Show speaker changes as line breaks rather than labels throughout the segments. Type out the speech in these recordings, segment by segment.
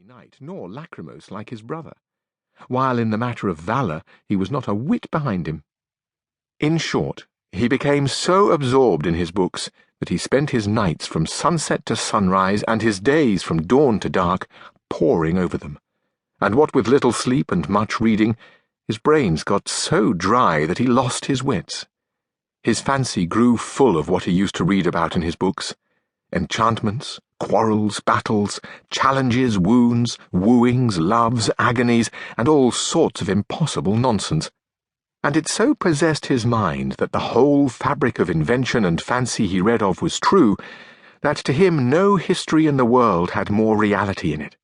knight, nor lachrymose like his brother, while in the matter of valour he was not a whit behind him. In short, he became so absorbed in his books that he spent his nights from sunset to sunrise and his days from dawn to dark poring over them, and what with little sleep and much reading, his brains got so dry that he lost his wits. His fancy grew full of what he used to read about in his books: enchantments, quarrels, battles, challenges, wounds, wooings, loves, agonies, and all sorts of impossible nonsense. And it so possessed his mind that the whole fabric of invention and fancy he read of was true, that to him no history in the world had more reality in it.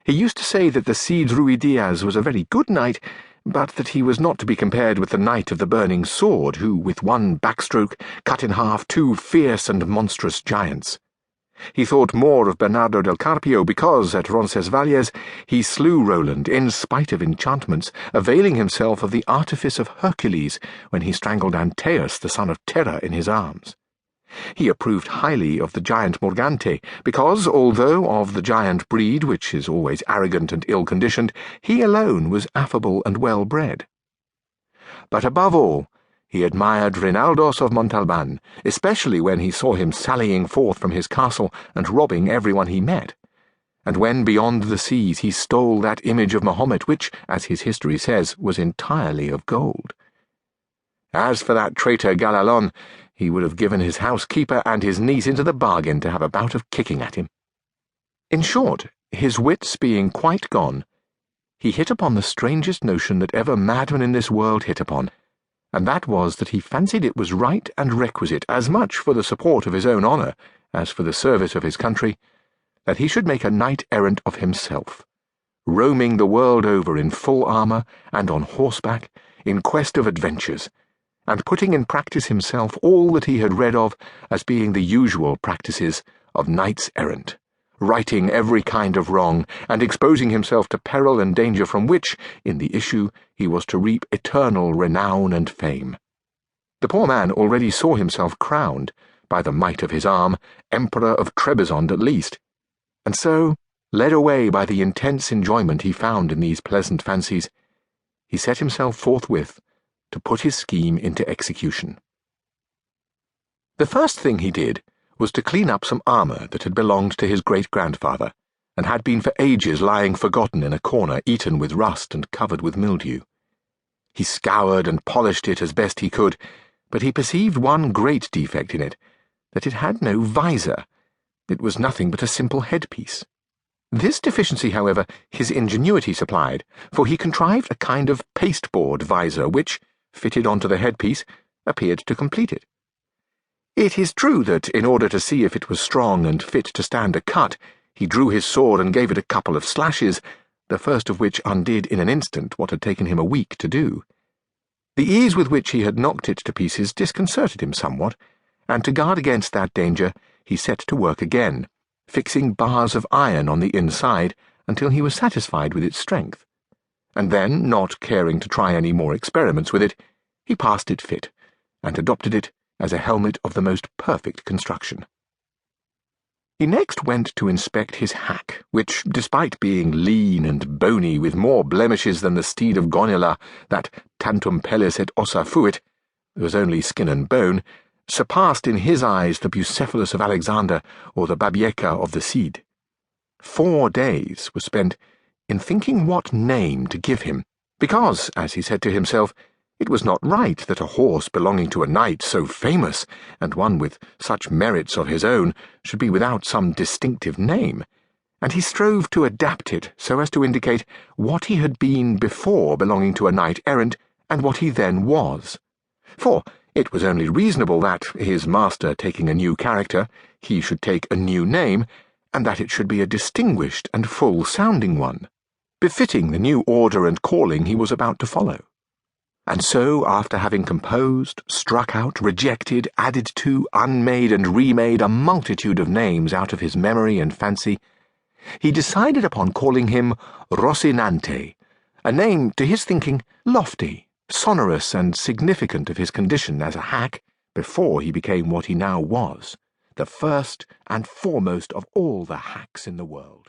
He used to say that the Cid Ruy-Diaz was a very good knight, but that he was not to be compared with the knight of the burning sword, who, with one backstroke, cut in half two fierce and monstrous giants. He thought more of Bernardo del Carpio because, at Roncesvalles, he slew Roland in spite of enchantments, availing himself of the artifice of Hercules when he strangled Antaeus, the son of Terra, in his arms. He approved highly of the giant Morgante, because, although of the giant breed, which is always arrogant and ill-conditioned, he alone was affable and well-bred. But above all, he admired Rinaldos of Montalban, especially when he saw him sallying forth from his castle and robbing everyone he met, and when beyond the seas he stole that image of Mahomet which, as his history says, was entirely of gold. As for that traitor Galalon, he would have given his housekeeper and his niece into the bargain to have a bout of kicking at him. In short, his wits being quite gone, he hit upon the strangest notion that ever madman in this world hit upon, and that was that he fancied it was right and requisite, as much for the support of his own honour as for the service of his country, that he should make a knight-errant of himself, roaming the world over in full armour and on horseback, in quest of adventures, and putting in practice himself all that he had read of as being the usual practices of knights-errant, righting every kind of wrong, and exposing himself to peril and danger from which, in the issue, he was to reap eternal renown and fame. The poor man already saw himself crowned, by the might of his arm, Emperor of Trebizond at least, and so, led away by the intense enjoyment he found in these pleasant fancies, he set himself forthwith to put his scheme into execution. The first thing he did was to clean up some armour that had belonged to his great-grandfather, and had been for ages lying forgotten in a corner, eaten with rust and covered with mildew. He scoured and polished it as best he could, but he perceived one great defect in it, that it had no visor. It was nothing but a simple headpiece. This deficiency, however, his ingenuity supplied, for he contrived a kind of pasteboard visor which, fitted onto the headpiece, appeared to complete it. It is true that, in order to see if it was strong and fit to stand a cut, he drew his sword and gave it a couple of slashes, the first of which undid in an instant what had taken him a week to do. The ease with which he had knocked it to pieces disconcerted him somewhat, and to guard against that danger he set to work again, fixing bars of iron on the inside until he was satisfied with its strength, and then, not caring to try any more experiments with it, he passed it fit, and adopted it as a helmet of the most perfect construction. He next went to inspect his hack, which, despite being lean and bony with more blemishes than the steed of Gonela, that tantum pellis et ossa fuit, was only skin and bone, surpassed in his eyes the Bucephalus of Alexander or the Babieca of the Cid. 4 days were spent in thinking what name to give him, because, as he said to himself, it was not right that a horse belonging to a knight so famous, and one with such merits of his own, should be without some distinctive name, and he strove to adapt it so as to indicate what he had been before belonging to a knight-errant and what he then was. For it was only reasonable that, his master taking a new character, he should take a new name, and that it should be a distinguished and full-sounding one, befitting the new order and calling he was about to follow. And so, after having composed, struck out, rejected, added to, unmade, and remade a multitude of names out of his memory and fancy, he decided upon calling him Rocinante, a name, to his thinking, lofty, sonorous, and significant of his condition as a hack before he became what he now was, the first and foremost of all the hacks in the world.